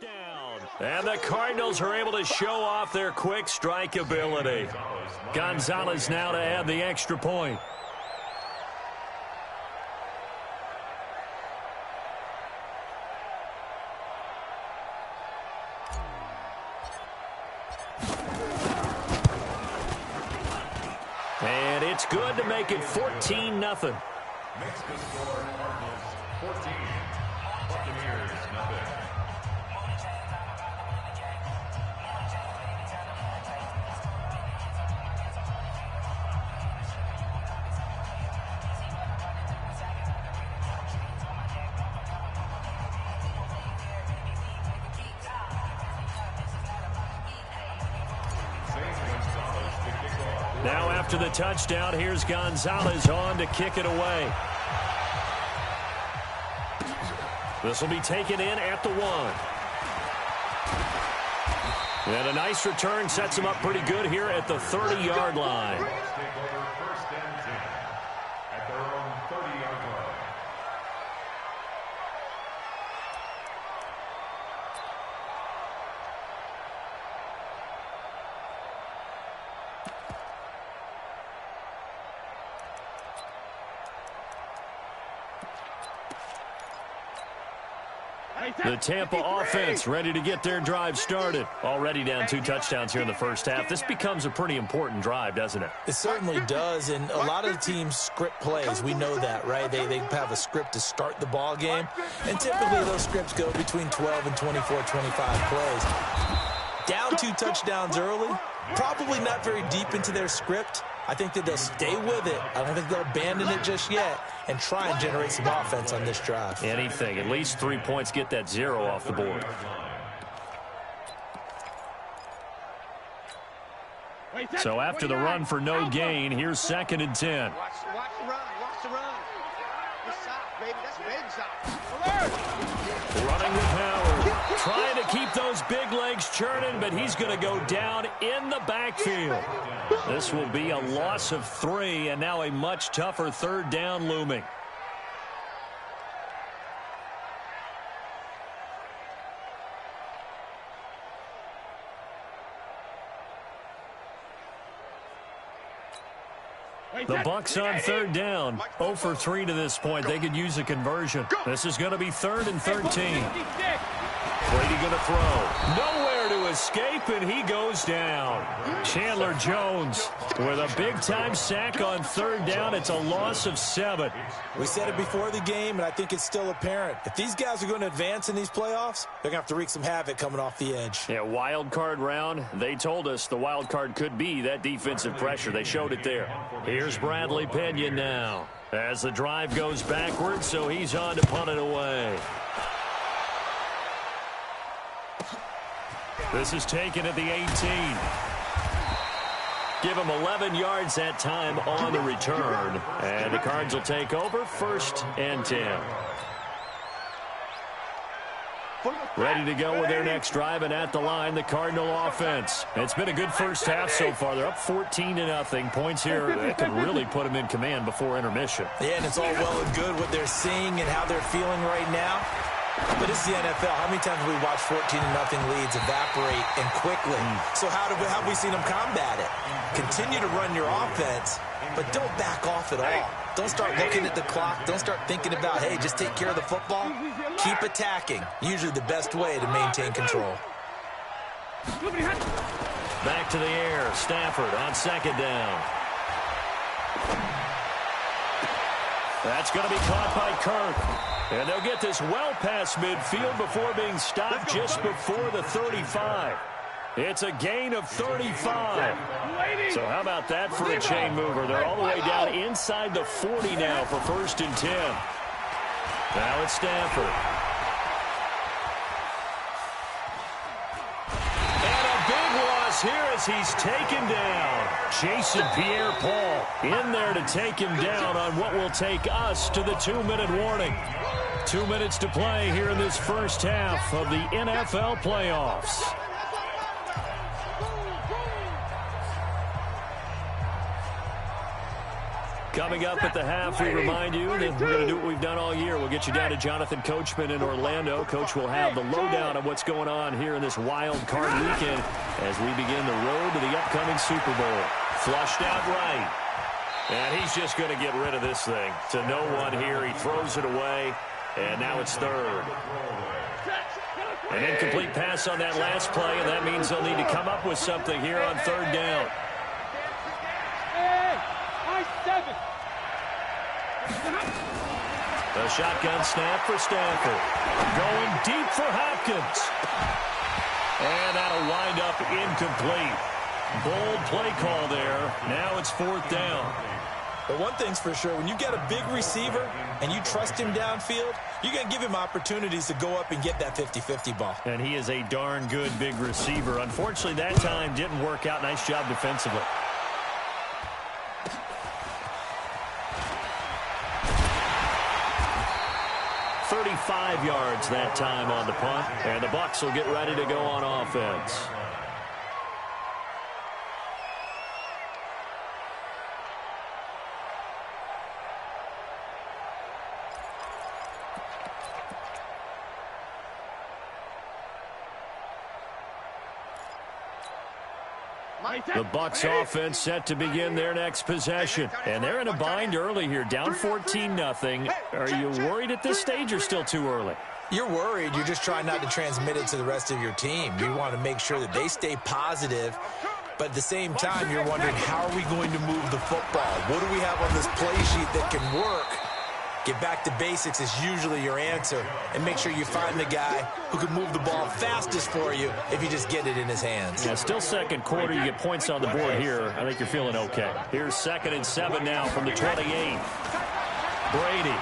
Down. And the Cardinals are able to show off their quick strike ability. Gonzalez now to add the extra point. And it's good to make it 14-0. Makes the score Cardinals 14, Buccaneers nothing. Now after the touchdown, here's Gonzalez on to kick it away. This will be taken in at the 1. And a nice return sets him up pretty good here at the 30-yard line. Take over first and 10 at their own 30-yard line. The Tampa offense ready to get their drive started. Already down 2 touchdowns here in the first half. This becomes a pretty important drive, doesn't it? It certainly does, and a lot of the teams script plays. We know that, right? They have a script to start the ball game, and typically those scripts go between 12 and 24, 25 plays. Down 2 touchdowns early, probably not very deep into their script. I think that they'll stay with it. I don't think they'll abandon it just yet and try and generate some offense on this drive. Anything. At least 3 points, get that 0 off the board. So after the run for no gain, here's 2nd and 10. Watch the run. Watch the run. Good shot, baby. That's a big shot. Running with Howard. Trying to keep those big legs churning, but he's going to go down in the backfield. This will be a loss of 3, and now a much tougher 3rd down looming. The Bucs on 3rd down. 0 for 3 to this point. They could use a conversion. This is going to be 3rd and 13. Brady going to throw. Nowhere to escape, and he goes down. Chandler Jones with a big-time sack on 3rd down. It's a loss of 7. We said it before the game, and I think it's still apparent. If these guys are going to advance in these playoffs, they're going to have to wreak some havoc coming off the edge. Yeah, wild card round. They told us the wild card could be that defensive pressure. They showed it there. Here's Bradley Pinion now as the drive goes backwards, so he's on to punt it away. This is taken at the 18. Give him 11 yards that time on the return. And the Cards will take over 1st and 10. Ready to go with their next drive, and at the line, the Cardinal offense. It's been a good first half so far. They're up 14-0. Points here that could really put them in command before intermission. Yeah, and it's all well and good what they're seeing and how they're feeling right now. But it's the NFL. How many times have we watched 14-0 leads evaporate and quickly? So how have we seen them combat it? Continue to run your offense, but don't back off at all. Don't start looking at the clock. Don't start thinking about, hey, just take care of the football. Keep attacking. Usually the best way to maintain control. Back to the air. Stafford on 2nd down. That's going to be caught by Kirk. And they'll get this well past midfield before being stopped just before the 35. It's a gain of 35. So how about that for a chain mover? They're all the way down inside the 40 now for 1st and 10. Now it's Stafford. And a big loss here as he's taken down. Jason Pierre-Paul in there to take him down on what will take us to the 2-minute warning. 2 minutes to play here in this first half of the NFL playoffs. Coming up at the half, we remind you that we're going to do what we've done all year. We'll get you down to Jonathan Coachman in Orlando. Coach will have the lowdown of what's going on here in this wild card weekend as we begin the road to the upcoming Super Bowl. Flushed out right. And he's just going to get rid of this thing. To no one here. He throws it away. And now it's third. An incomplete pass on that last play, and that means they'll need to come up with something here on third down. The shotgun snap for Stafford. Going deep for Hopkins. And that'll wind up incomplete. Bold play call there. Now it's fourth down. But one thing's for sure, when you get a big receiver and you trust him downfield, you're going to give him opportunities to go up and get that 50-50 ball. And he is a darn good big receiver. Unfortunately, that time didn't work out. Nice job defensively. .35 yards that time on the punt. And the Bucs will get ready to go on offense. The Bucs offense set to begin their next possession. And they're in a bind early here, down 14-0. Are you worried at this stage or still too early? You're worried. You're just trying not to transmit it to the rest of your team. You want to make sure that they stay positive. But at the same time, you're wondering, how are we going to move the football? What do we have on this play sheet that can work? Get back to basics is usually your answer. And make sure you find the guy who can move the ball fastest for you if you just get it in his hands. Yeah, still second quarter. You get points on the board here. I think you're feeling okay. Here's 2nd and 7 now from the 28. Brady.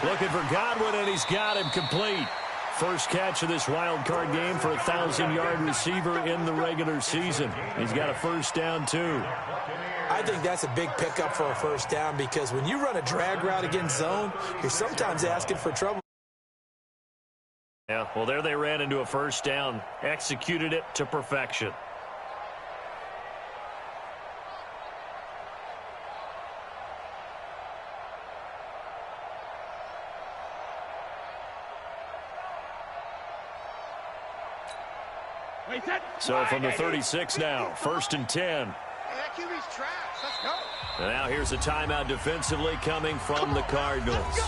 Looking for Godwin, and he's got him complete. First catch of this wild card game for a 1,000-yard receiver in the regular season. He's got a first down, too. I think that's a big pickup for a first down because when you run a drag route against zone, you're sometimes asking for trouble. Yeah, well, there they ran into a first down, executed it to perfection. So from the 36 now, 1st and 10. That QB's trash. Let's go. And now here's a timeout defensively coming from the Cardinals.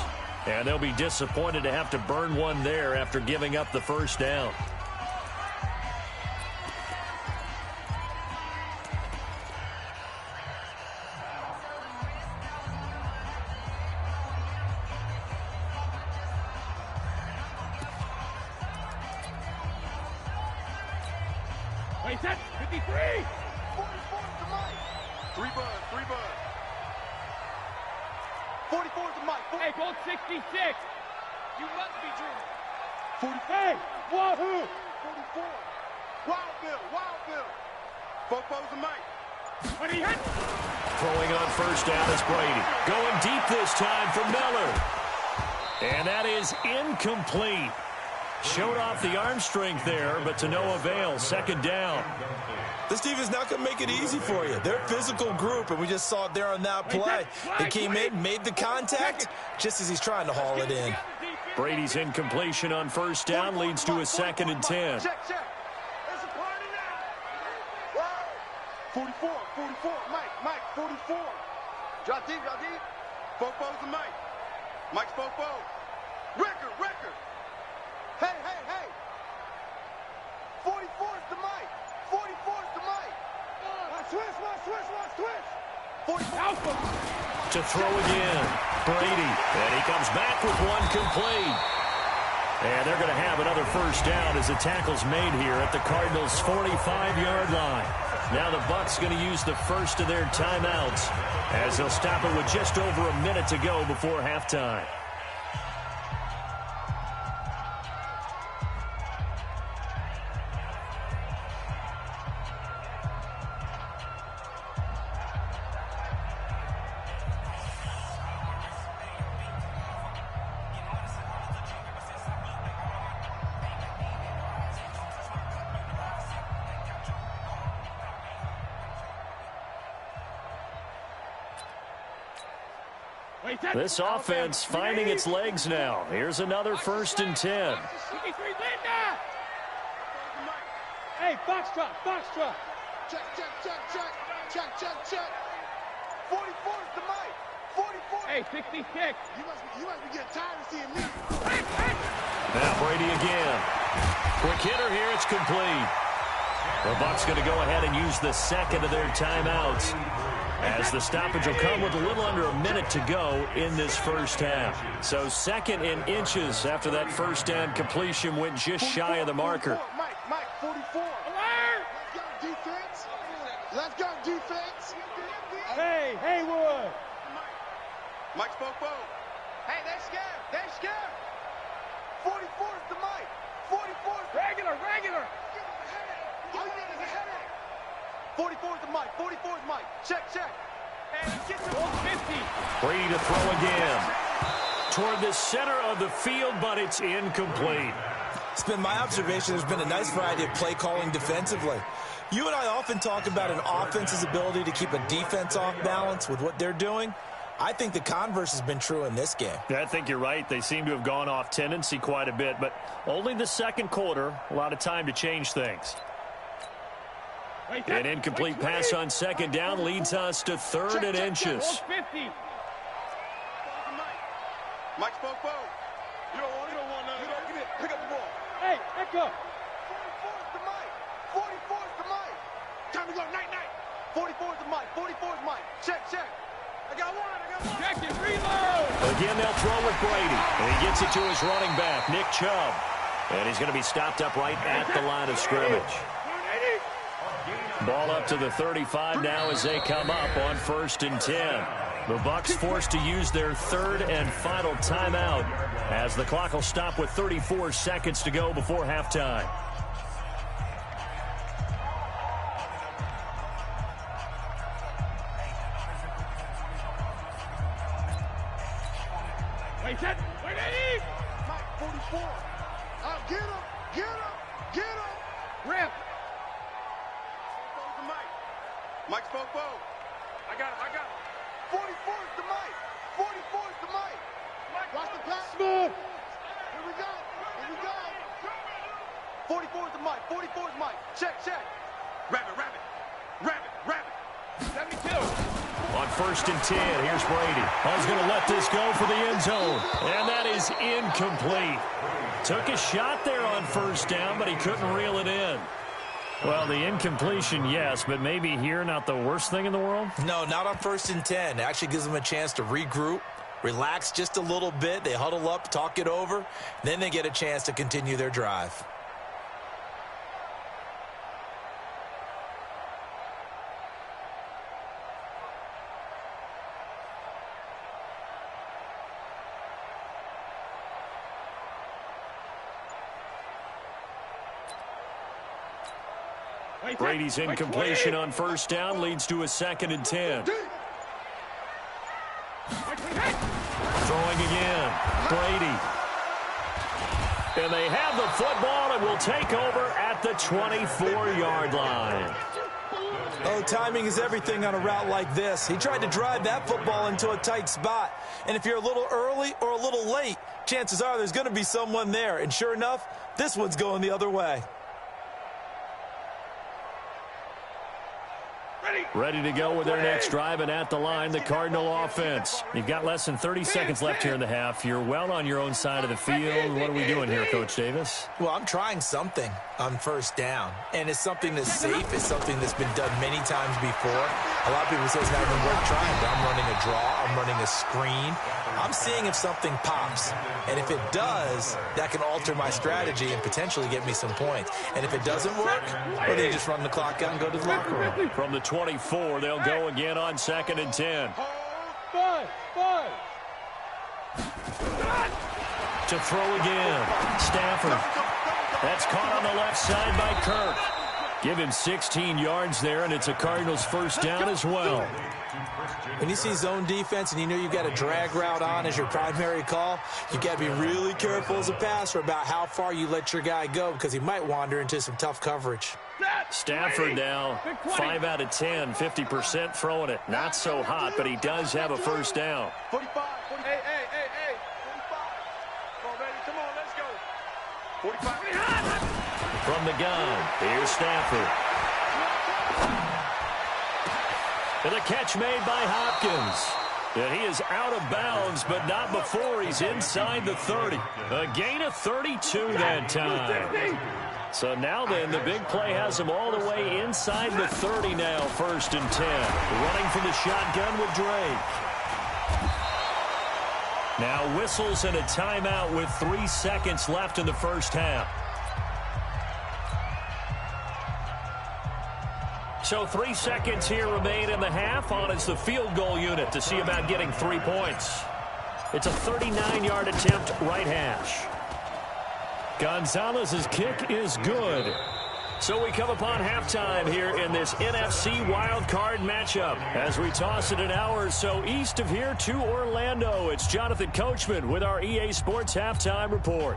And they'll be disappointed to have to burn one there after giving up the first down. Wait, that's 53! 3 bud. 44 is the mic. Hey, gold 66! You must be dreaming. 40. Hey, wahoo! 44. Wild Bill. Fopo's the mic. When he hit! Throwing on first down is Brady. Going deep this time for Miller. And that is incomplete. Showed off the arm strength there, but to no avail. 2nd down. This defense not going to make it easy for you. They're a physical group, and we just saw it there on that play. They came in, made the contact, just as he's trying to haul it in. Brady's incompletion on first down leads to a 2nd and 10. Check. There's a party now. 44. Mike, 44. Drop deep. Fopo's the mic. Mike's Fopo. Record. Hey. 44 is the mic. 44 is the mic. Switch. 44. To throw again, Brady. And he comes back with one complete. And they're going to have another first down as the tackle's made here at the Cardinals' 45-yard line. Now the Bucs going to use the first of their timeouts as they'll stop it with just over a minute to go before halftime. This offense finding its legs now. Here's another 1st and 10. 53, Linda! Hey, Foxtrot, Foxtrot! Check, check, check, check. Check, check, check. 44 is the mic. 44. Hey, 66! You must be getting tired of seeing me. Now Brady again. Quick hitter here. It's complete. The Bucs going to go ahead and use the second of their timeouts, as the stoppage will come with a little under a minute to go in this first half. So 2nd in inches after that first down completion went just shy of the marker. Mike, 44. Alert! Let's go defense. Let's go defense. Hey, Haywood! Mike Spopo. Hey, they're scared. They're scared. 44 is the mic. 44 is the Regular! All you need is a headache. 44 is the mic. 44 is Mike. Check, check. And get the 50! Brady to throw again. Toward the center of the field, but it's incomplete. It's been my observation there's been a nice variety of play calling defensively. You and I often talk about an offense's ability to keep a defense off balance with what they're doing. I think the converse has been true in this game. I think you're right. They seem to have gone off tendency quite a bit, but only the second quarter. A lot of time to change things. An incomplete pass on 2nd down leads us to 3rd and inches. 50! Mike Spopo. You don't want none. Get it. Pick up the ball. Hey, Echo! 44 is the mic. 44 is the mic. Time to go. Night. 44 is the mic. 44 is Mike. Check. I got one. Check it, reload! Again, they'll throw with Brady. And he gets it to his running back, Nick Chubb. And he's going to be stopped up right at the line of scrimmage. Ball up to the 35 now as they come up on 1st and 10. The Bucs forced to use their 3rd and final timeout, as the clock will stop with 34 seconds to go before halftime. Wait, set! Wait, Eddie! Mike 44. Get him. Rip! Mike Spopo. I got him. 44 is the mic. 44 is the mic. Watch the pass. Smooth! Here we go. 44 is the mic. 44 is Mike. Check. Rabbit. 72! On 1st and 10, here's Brady. He's going to let this go for the end zone. And that is incomplete. Took a shot there on 1st down, but he couldn't reel it in. Well, the incompletion, yes, but maybe here not the worst thing in the world? No, not on 1st and 10. It actually gives them a chance to regroup, relax just a little bit. They huddle up, talk it over. Then they get a chance to continue their drive. Brady's incompletion on 1st down leads to a 2nd and 10. Throwing again. Brady. And they have the football and will take over at the 24-yard line. Oh, timing is everything on a route like this. He tried to drive that football into a tight spot. And if you're a little early or a little late, chances are there's going to be someone there. And sure enough, this one's going the other way. Ready to go with their next drive, and at the line, the Cardinal offense. You've got less than 30 seconds left here in the half. You're well on your own side of the field. What are we doing here, Coach Davis? Well, I'm trying something on 1st down, and it's something that's safe. It's something that's been done many times before. A lot of people say it's not even worth trying, but I'm running a draw. I'm running a screen. I'm seeing if something pops, and if it does, that can alter my strategy and potentially get me some points. And if it doesn't work, well, then you just run the clock out and go to the locker room. From the 24, they'll go again on 2nd and 10. Five! To throw again. Stafford. That's caught on the left side by Kirk. Give him 16 yards there, and it's a Cardinals first down as well. When you see zone defense and you know you've got a drag route on as your primary call, you got to be really careful as a passer about how far you let your guy go because he might wander into some tough coverage. Stafford now 5 out of 10, 50% throwing it. Not so hot, but he does have a first down. 45, 40. Hey. 45. Come on, baby. Come on, let's go. 45. From the gun, here's Stafford. And a catch made by Hopkins. And he is out of bounds, but not before he's inside the 30. A gain of 32 that time. So now then, the big play has him all the way inside the 30 now, 1st and 10. Running from the shotgun with Drake. Now whistles and a timeout with 3 seconds left in the first half. So 3 seconds here remain in the half. On is the field goal unit to see about getting 3 points. It's a 39-yard attempt, right hash. Gonzalez's kick is good. So we come upon halftime here in this NFC wildcard matchup. As we toss it an hour or so east of here to Orlando, it's Jonathan Coachman with our EA Sports Halftime Report.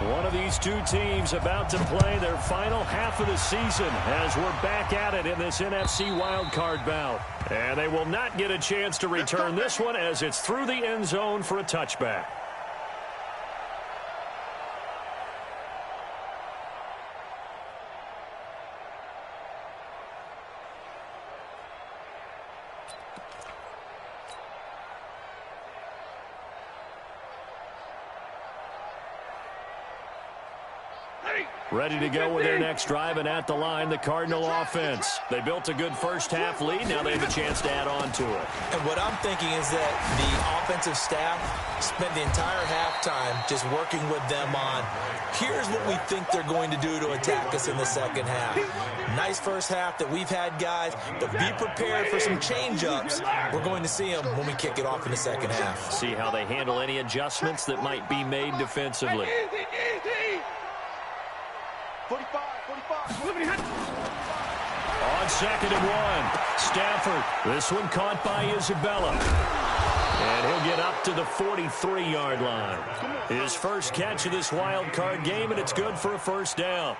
One of these two teams about to play their final half of the season as we're back at it in this NFC wildcard bout. And they will not get a chance to return this one as it's through the end zone for a touchback. Ready to go with their next drive, and at the line, the Cardinal offense. They built a good first half lead. Now they have a chance to add on to it. And what I'm thinking is that the offensive staff spent the entire halftime just working with them on, here's what we think they're going to do to attack us in the second half. Nice first half that we've had, guys, but be prepared for some change-ups. We're going to see them when we kick it off in the second half. See how they handle any adjustments that might be made defensively. 45. On 2nd and 1, Stafford. This one caught by Isabella. And he'll get up to the 43-yard line. His first catch of this wild card game, and it's good for a first down.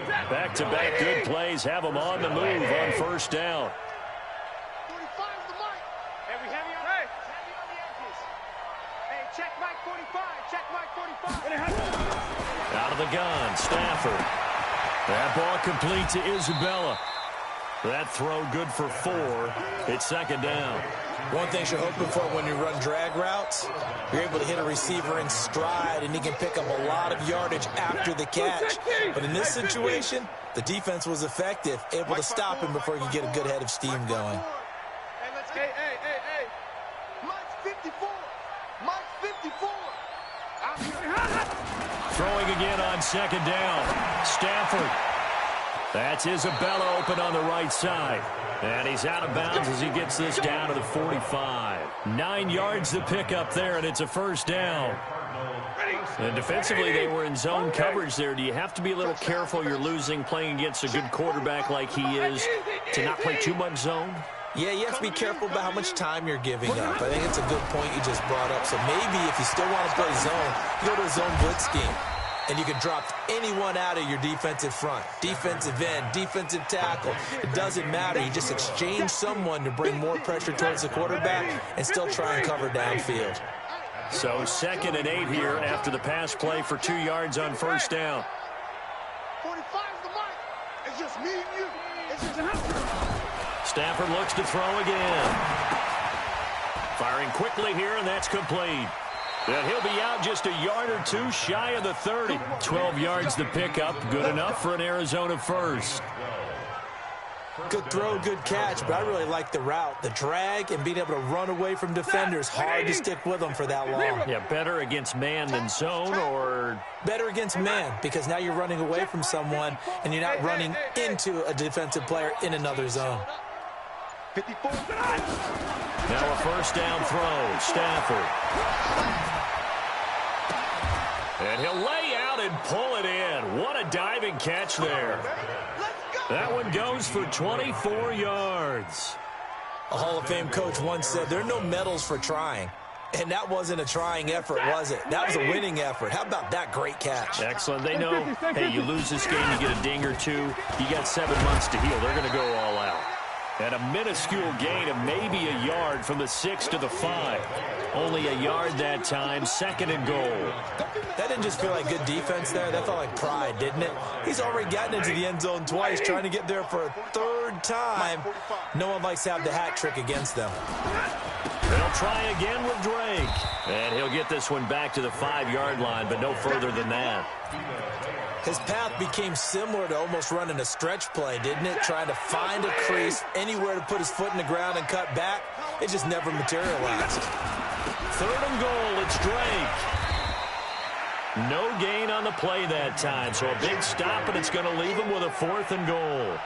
Back-to-back good plays have him on the move on first down. 45 is the mic. Hey, we heavy on the edges. Hey, check mic 45. Check mic 45. Out of the gun, Stafford. That ball complete to Isabella. That throw good for 4. It's second down. One thing you're hoping for when you run drag routes, you're able to hit a receiver in stride, and he can pick up a lot of yardage after the catch. But in this situation, the defense was effective, able to stop him before he could get a good head of steam going. Hey, let's get. Hey. Mike's 54. Mike's 54. Throwing again on second down. Stafford. That's Isabella open on the right side. And he's out of bounds as he gets this down to the 45. 9 yards to pick up there, and it's a first down. And defensively, they were in zone coverage there. Do you have to be a little careful you're losing playing against a good quarterback like he is to not play too much zone? Yeah, you have to be careful about how much time you're giving up. I think it's a good point you just brought up. So maybe if you still want to play zone, you go to a zone blitz scheme. And you can drop anyone out of your defensive front. Defensive end, defensive tackle. It doesn't matter. You just exchange someone to bring more pressure towards the quarterback and still try and cover downfield. So 2nd and 8 here after the pass play for 2 yards on first down. 45 is the mic. It's just me and you. It's just Stafford looks to throw again. Firing quickly here, and that's complete. And he'll be out just a yard or two shy of the 30. 12 yards to pick up. Good enough for an Arizona first. Good throw, good catch, but I really like the route. The drag and being able to run away from defenders. Hard to stick with them for that long. Yeah, better against man than zone, or better against man, because now you're running away from someone and you're not running into a defensive player in another zone. 54. Now a first down throw. Stafford. And he'll lay and pull it in. What a diving catch there. That one goes for 24 yards. A Hall of Fame coach once said, there are no medals for trying. And that wasn't a trying effort, was it? That was a winning effort. How about that great catch? Excellent. They know, hey, you lose this game, you get a ding or two. You got 7 months to heal. They're going to go all out. And a minuscule gain of maybe a yard from the 6 to the 5. Only a yard that time, 2nd and goal. That didn't just feel like good defense there. That felt like pride, didn't it? He's already gotten into the end zone twice, trying to get there for a 3rd time. No one likes to have the hat trick against them. They'll try again with Drake. And he'll get this one back to the 5-yard line, but no further than that. His path became similar to almost running a stretch play, didn't it? Trying to find a crease, anywhere to put his foot in the ground and cut back. It just never materialized. 3rd and goal, it's Drake. No gain on the play that time, so a big stop, and it's going to leave him with a 4th and goal.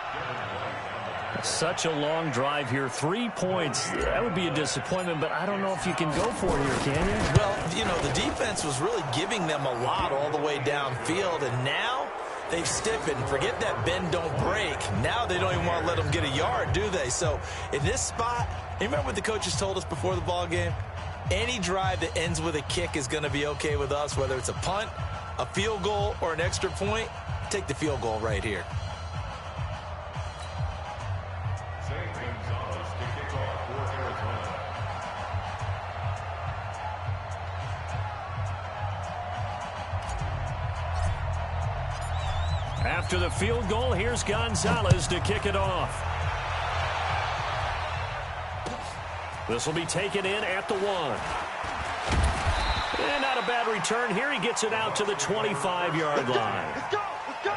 Such a long drive here. 3 points, that would be a disappointment, but I don't know if you can go for it here, can you? Well, you know, the defense was really giving them a lot all the way downfield, and now they've stiffened. Forget that bend, don't break. Now they don't even want to let them get a yard, do they? So in this spot, you remember what the coaches told us before the ball game? Any drive that ends with a kick is going to be okay with us, whether it's a punt, a field goal, or an extra point. Take the field goal right here. After the field goal, here's Gonzalez to kick it off. This will be taken in at the 1. And not a bad return here. He gets it out to the 25-yard line. Let's go. Let's go.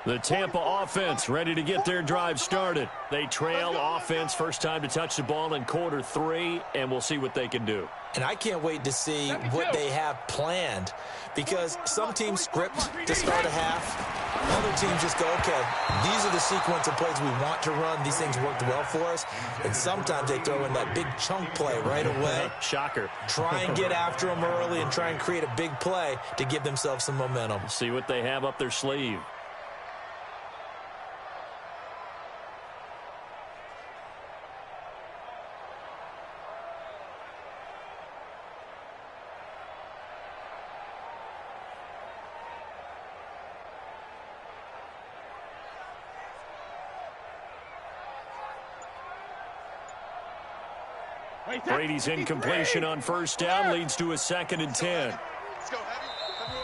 The Tampa offense ready to get their drive started. They trail offense, first time to touch the ball in quarter 3, and we'll see what they can do. And I can't wait to see what they have planned, because some teams script to start a half. Other teams just go, okay, these are the sequence of plays we want to run. These things worked well for us. And sometimes they throw in that big chunk play right away. Shocker. Try and get after them early and try and create a big play to give themselves some momentum. See what they have up their sleeve. Brady's incompletion on first down leads to a 2nd and 10.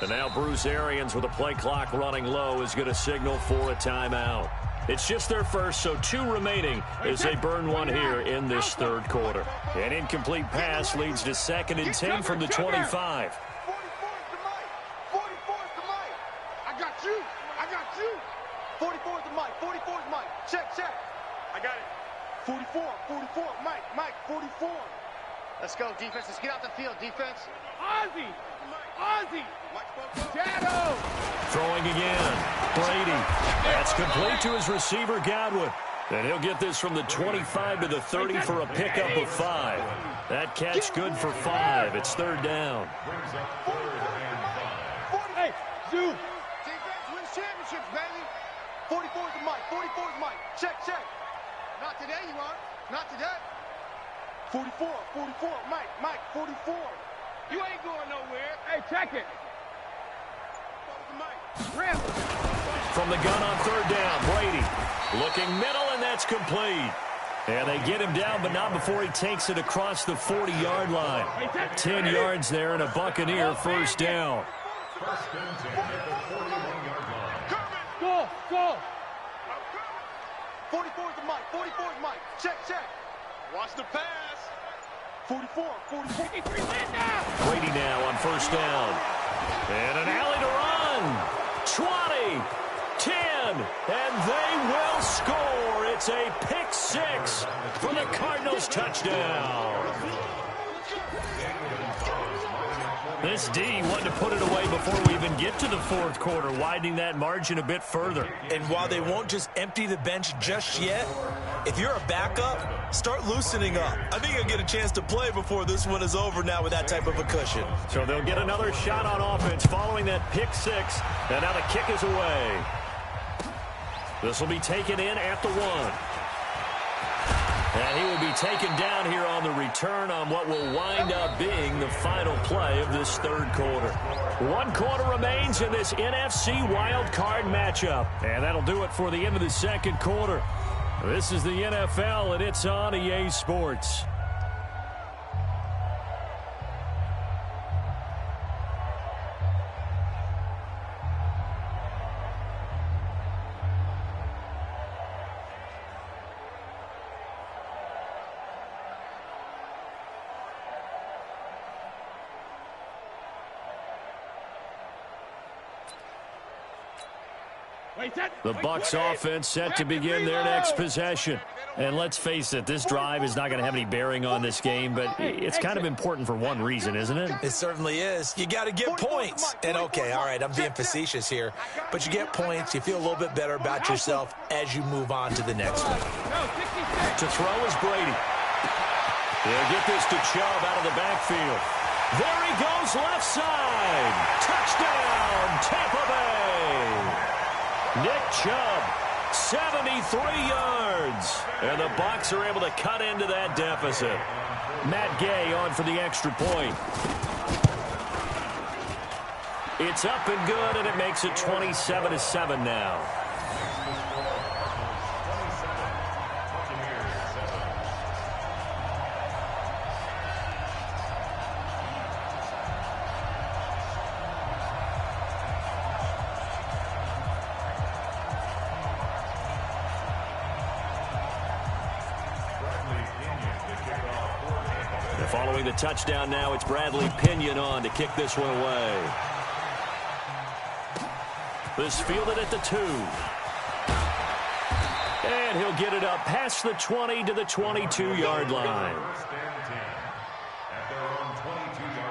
And now Bruce Arians with a play clock running low is going to signal for a timeout. It's just their first, so 2 remaining as they burn one here in this 3rd quarter. An incomplete pass leads to 2nd and 10 from the 25. 44 is the mic. 44 is the mic. I got you. I got you. 44 is the mic. 44 is Mike. Check, check. I got it. 44, 44, Mike, 44. Let's go, defense. Let's get out the field, defense. Ozzie! Shadow! Throwing again. Brady. That's complete to his receiver, Godwin. And he'll get this from the 25 to the 30 for a pickup of 5. That catch good for 5. It's 3rd down. Hey, Zoo! Defense wins championships, baby. 44 is the mic. 44 is Mike. Check, check. Not today, you are. Not today. 44, Mike, 44. You ain't going nowhere. Hey, check it. Rim. From the gun on 3rd down, Brady looking middle, and that's complete. And they get him down, but not before he takes it across the 40-yard line. 10 yards there and a Buccaneer first down. First and 10 at the 41-yard line. Go! 44 is the mic. 44 is Mike. Check. Watch the pass. 44. Brady now on first down. And an alley to run. 20, 10, and they will score. It's a pick 6 for the Cardinals touchdown. This D wanted to put it away before we even get to the fourth quarter, widening that margin a bit further. And while they won't just empty the bench just yet, if you're a backup, start loosening up. I think you'll get a chance to play before this one is over now with that type of a cushion. So they'll get another shot on offense following that pick six. And now the kick is away. This will be taken in at the 1. And he will be taken down here on the return on what will wind up being the final play of this third quarter. 1 quarter remains in this NFC wild card matchup. And that'll do it for the end of the second quarter. This is the NFL, and it's on EA Sports. The Bucs offense set to begin their next possession. And let's face it, this drive is not going to have any bearing on this game, but it's kind of important for one reason, isn't it? It certainly is. You got to get points. And okay, all right, I'm being facetious here, but you get points, you feel a little bit better about yourself as you move on to the next one. To throw is Brady. They'll get this to Chubb out of the backfield. There he goes, left side. Touchdown, Tampa Bay. Nick Chubb, 73 yards. And the Bucs are able to cut into that deficit. Matt Gay on for the extra point. It's up and good, and it makes it 27-7 now. Following the touchdown now, it's Bradley Pinion on to kick this one away. This fielded at the 2. And he'll get it up past the 20 to the 22-yard line. At their own 22-yard line.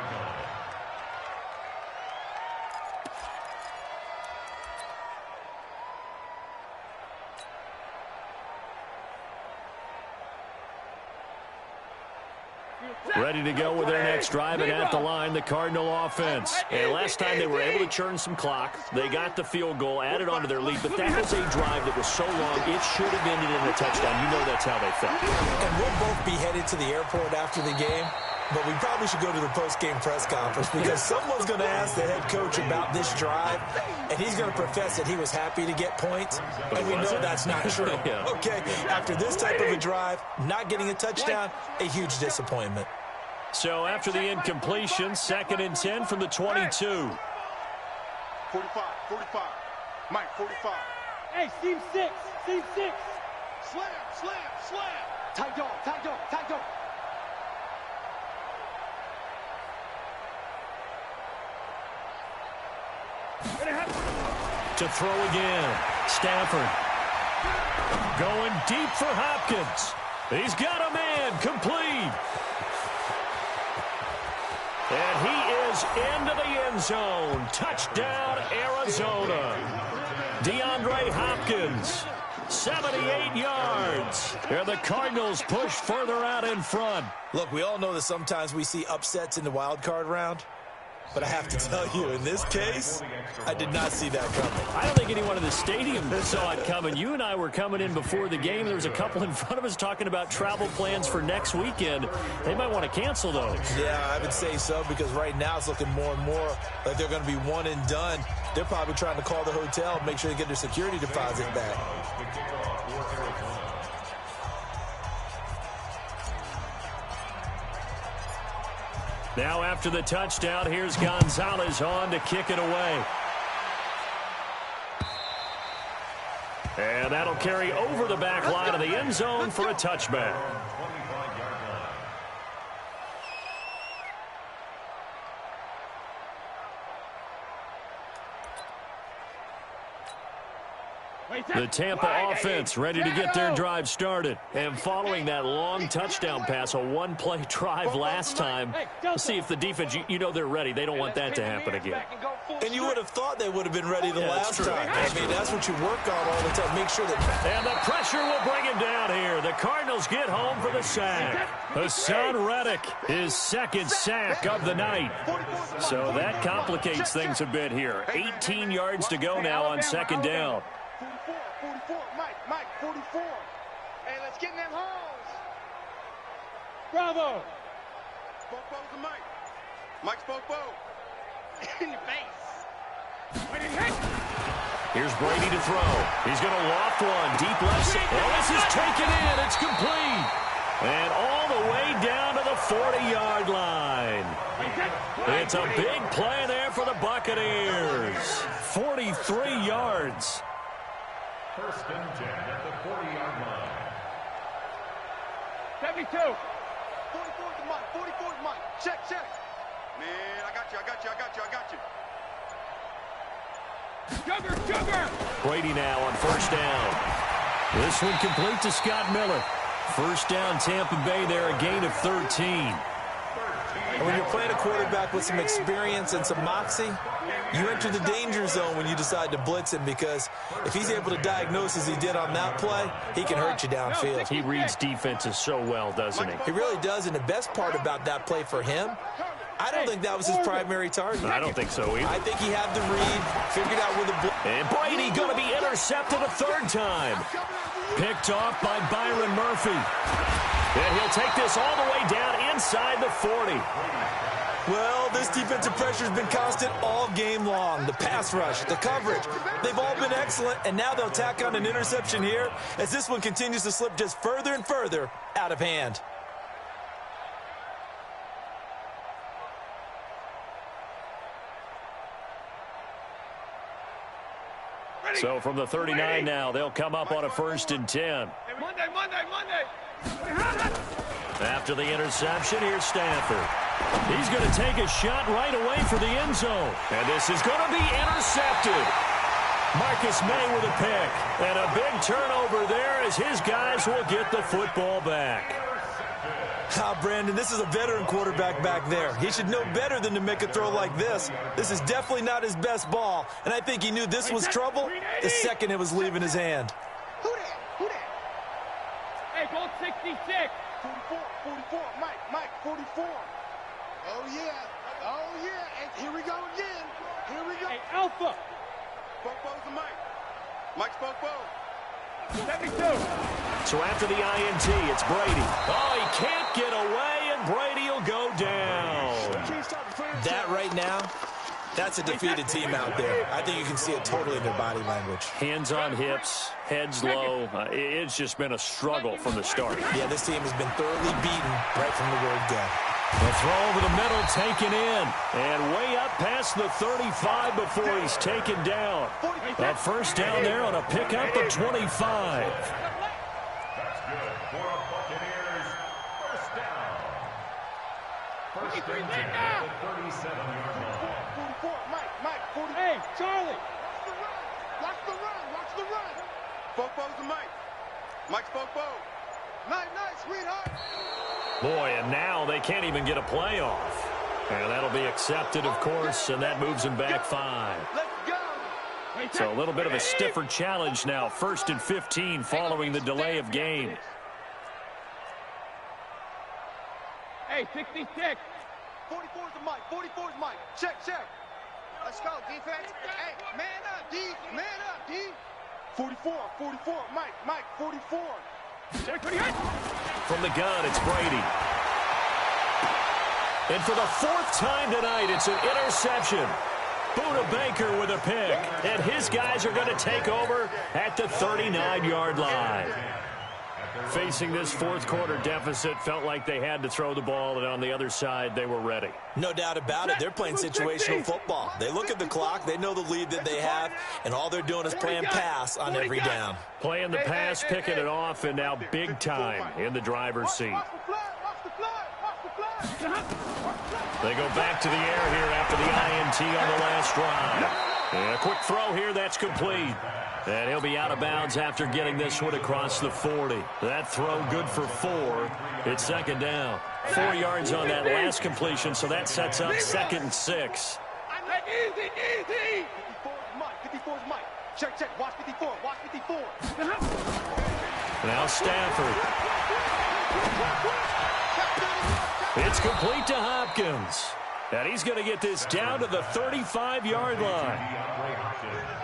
Ready to go with their next drive, and at the line, the Cardinal offense. And last time they were able to churn some clock. They got the field goal, added on to their lead, but that was a drive that was so long, it should have ended in a touchdown. You know that's how they felt. And we'll both be headed to the airport after the game, but we probably should go to the post-game press conference because someone's going to ask the head coach about this drive, and he's going to profess that he was happy to get points, and we know that's not true. Yeah. Okay, after this type of a drive, not getting a touchdown, a huge disappointment. So after the incompletion, 2nd and 10 from the 22. 45, 45. Mike, 45. Hey, seam 6. Seam 6. Slam, slam, slam. Tight dog, tight dog, tight dog. To throw again. Stafford. Going deep for Hopkins. He's got a man. Complete. And he is into the end zone. Touchdown, Arizona. DeAndre Hopkins, 78 yards. And the Cardinals push further out in front. Look, we all know that sometimes we see upsets in the wild card round. But I have to tell you, in this case, I did not see that coming. I don't think anyone in the stadium saw it coming. You and I were coming in before the game. There was a couple in front of us talking about travel plans for next weekend. They might want to cancel those. Yeah, I would say so because right now it's looking more and more like they're going to be one and done. They're probably trying to call the hotel, make sure they get their security deposit back. Now after the touchdown, here's Gonzalez on to kick it away. And that'll carry over the back line of the end zone for a touchback. The Tampa offense ready to get their drive started. And following that long touchdown pass, a one-play drive last time, let's see if the defense, you know they're ready. They don't want that to happen again. And you would have thought they would have been ready the last time. I mean, that's what you work on all the time. Make sure that... And the pressure will bring him down here. The Cardinals get home for the sack. Hassan Reddick, his second sack of the night. So that complicates things a bit here. 18 yards to go now on second down. 44, Mike, 44. Hey, let's get in them holes. Bravo. Spoke to Mike. Mike spoke in your face. Here's Brady to throw. He's going to loft one. Deep left side. Oh, this is taken in. It's complete. And all the way down to the 40-yard line. It's a big play there for the Buccaneers. 43 yards. First and 10 at the 40-yard line. 72. 44 to Mike, 44 to Mike. Check. Man, I got you. Jugger. Brady now on first down. This one complete to Scott Miller. First down, Tampa Bay there, a gain of 13. And when you're playing a quarterback with some experience and some moxie, you enter the danger zone when you decide to blitz him, because if he's able to diagnose as he did on that play, he can hurt you downfield. He reads defenses so well, doesn't he? He really does, and the best part about that play for him, I don't think that was his primary target. I don't think so either. I think he had the read, figured out where the blitz. And Brady going to be intercepted a third time. Picked off by Byron Murphy. And he'll take this all the way down inside the 40. Well, this defensive pressure has been constant all game long. The pass rush, the coverage, they've all been excellent, and now they'll tack on an interception here as this one continues to slip just further and further out of hand. So from the 39 now, they'll come up on a first and 10. Monday. After the interception, here's Stafford. He's going to take a shot right away for the end zone. And this is going to be intercepted. Marcus May with a pick. And a big turnover there as his guys will get the football back. Brandon, this is a veteran quarterback back there. He should know better than to make a throw like this. This is definitely not his best ball, and I think he knew this was trouble the second it was leaving his hand. Who that? Hey, goal 66. 44, Mike, 44. Oh, yeah. And here we go again. Hey, Alpha. Spoke to Mike. Mike spoke. 72. So after the INT, it's Brady. Oh, he can't get away, and Brady will go down. That right now, that's a defeated team out there. I think you can see it totally in their body language. Hands on hips, heads low. It's just been a struggle from the start. Yeah, this team has been thoroughly beaten right from the word go. The throw over the middle taken in. And way up past the 35 before he's taken down. A first down there on a pickup of 25. That's good for a Buccaneers first down. First and 10 at the 37-yard line. 44, Mike, 44. Hey, Charlie. Watch the run. Spoke to Mike. Mike spoke. Nice, sweetheart. Boy, and now they can't even get a play off. And that'll be accepted, of course, and that moves him back 5. Let's go. So a little bit of a stiffer challenge now. First and 15 following the delay of game. Hey, 66. 44's the Mike. Check. Let's go, defense. Hey, man up, D. 44, Mike, 44. From the gun, it's Brady. And for the 4th time tonight, it's an interception. Buda Baker with a pick. And his guys are going to take over at the 39-yard line. Facing this fourth quarter deficit, felt like they had to throw the ball, and on the other side, they were ready. No doubt about it. They're playing situational football. They look at the clock, they know the lead that they have, and all they're doing is playing pass on every down. Playing the pass, picking it off, and now big time in the driver's seat. They go back to the air here after the INT on the last drive. And a quick throw here, that's complete. And he'll be out of bounds after getting this one across the 40. That throw good for 4. It's second down. 4 yards on that last completion, so that sets up 2nd and 6. Easy, easy. 54 is Mike. 54 is Mike. Check, check. Watch 54. Watch 54. Now Stafford. It's complete to Hopkins. And he's going to get this down to the 35-yard line.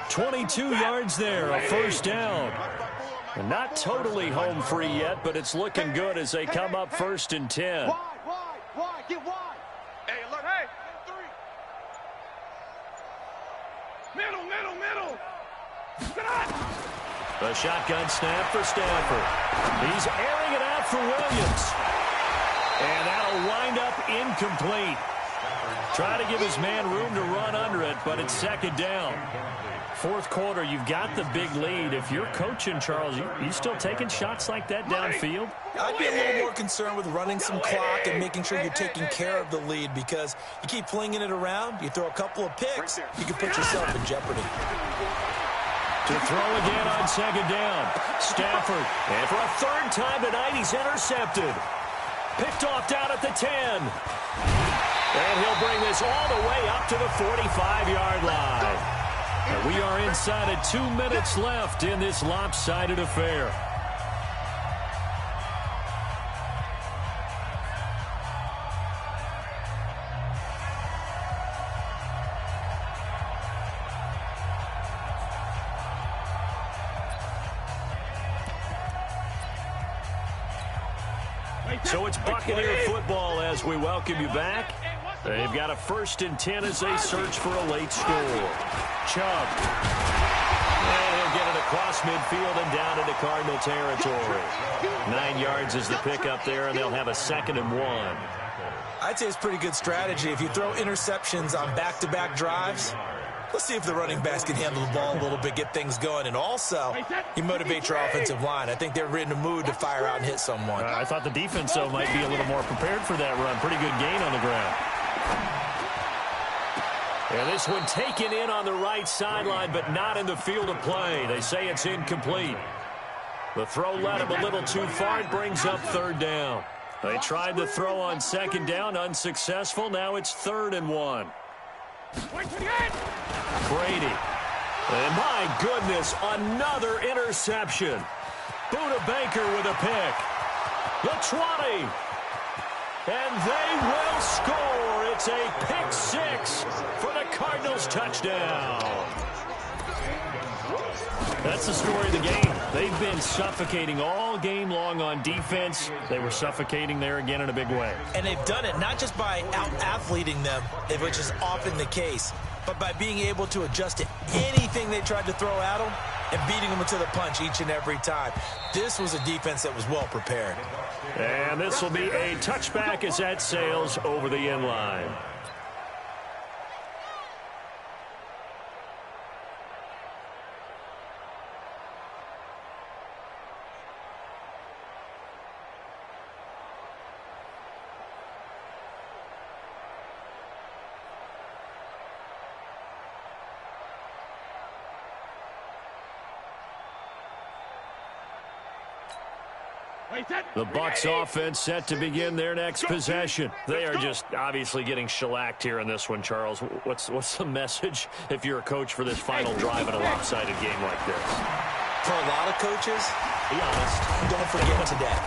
22 yards there, a first down. And not totally home free yet, but it's looking good as they come up 1st and 10. Wide, get wide. Hey, look, hey. 3. Middle. A shotgun snap for Stafford. He's airing it out for Williams. And that'll wind up incomplete. Try to give his man room to run under it, but it's second down. 4th quarter, you've got the big lead. If you're coaching, Charles, you still taking shots like that downfield? I'd be a little more concerned with running some clock and making sure you're taking care of the lead, because you keep flinging it around, you throw a couple of picks, you can put yourself in jeopardy. To throw again on second down. Stafford. And for a 3rd time tonight, he's intercepted. Picked off down at the 10. And he'll bring this all the way up to the 45-yard line. And we are inside of 2 minutes left in this lopsided affair. So it's Buccaneer football as we welcome you back. They've got a 1st and 10 as they search for a late score. Chubb. And he'll get it across midfield and down into Cardinal territory. 9 yards is the pickup there, and they'll have a 2nd and 1. I'd say it's pretty good strategy. If you throw interceptions on back-to-back drives, let's see if the running backs can handle the ball a little bit, get things going. And also, you motivate your offensive line. I think they're in the mood to fire out and hit someone. I thought the defense, though, might be a little more prepared for that run. Pretty good gain on the ground. And this one taken in on the right sideline, but not in the field of play. They say it's incomplete. The throw led him a little too far. It brings up 3rd down. They tried the throw on 2nd down, unsuccessful. Now it's 3rd and 1. Brady. And my goodness, another interception. Buda Baker with a pick. The 20. And they will score. It's a pick 6 for the Cardinals touchdown. That's the story of the game. They've been suffocating all game long on defense. They were suffocating there again in a big way. And they've done it not just by out-athleting them, which is often the case, but by being able to adjust to anything they tried to throw at them and beating them to the punch each and every time. This was a defense that was well prepared. And this will be a touchback as that sails over the end line. The Bucs offense set to begin their next possession. They are just obviously getting shellacked here in this one, Charles. What's the message if you're a coach for this final drive in a lopsided game like this? For a lot of coaches, be honest, don't forget today.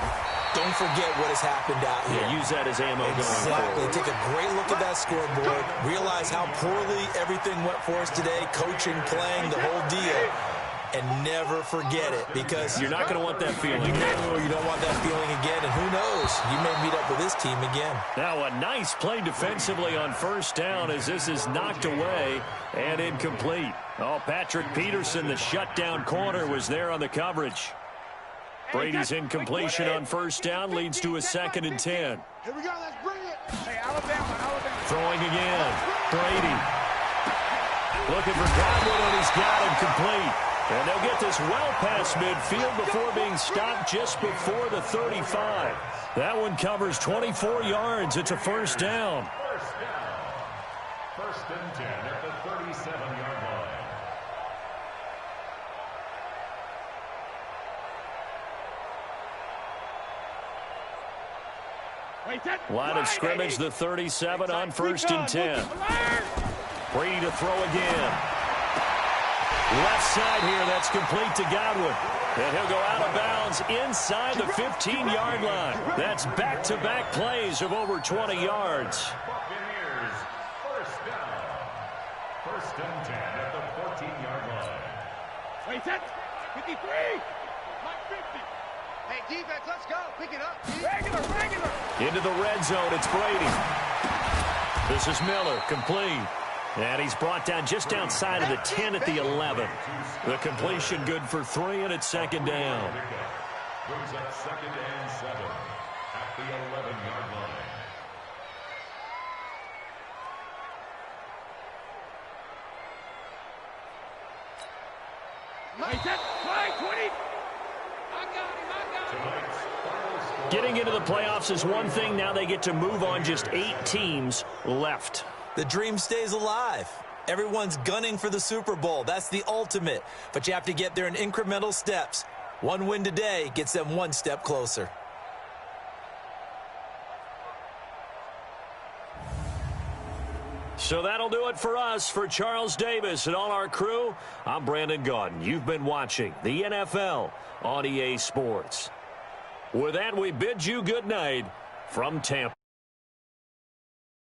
Don't forget what has happened out here. Yeah, use that as ammo going forward. Take a great look at that scoreboard. Realize how poorly everything went for us today. Coaching, playing, the whole deal. And never forget it, because you're not going to want that feeling. No, you don't want that feeling again. And who knows? You may meet up with this team again. Now a nice play defensively on 1st down as this is knocked away and incomplete. Oh, Patrick Peterson, the shutdown corner, was there on the coverage. Brady's incompletion on 1st down leads to a 2nd and 10. Here we go. Let's bring it. Hey, Alabama. Throwing again. Brady. Looking for Godwin, and he's got him complete. And they'll get this well past midfield before being stopped just before the 35. That one covers 24 yards. It's a 1st down. 1st and 10 at the 37-yard line. Line of scrimmage, the 37 on 1st and 10. Brady to throw again. Left side here, that's complete to Godwin. And he'll go out of bounds inside the 15-yard line. That's back-to-back plays of over 20 yards. Buccaneers, first down. 1st and 10 at the 14-yard line. Wait, set. 53. Mike 50. Hey, defense, let's go. Pick it up. Regular. Into the red zone, it's Brady. This is Miller, complete. And he's brought down just outside of the 10 at the 11. The completion good for 3, and it's 2nd down. Brings up 2nd and 7 at the 11-yard line. Wait, set. Fly 20. I got him. Getting into the playoffs is one thing. Now they get to move on. Just 8 teams left. The dream stays alive. Everyone's gunning for the Super Bowl. That's the ultimate. But you have to get there in incremental steps. One win today gets them one step closer. So that'll do it for us. For Charles Davis and all our crew, I'm Brandon Gaudin. You've been watching the NFL on EA Sports. With that, we bid you good night from Tampa.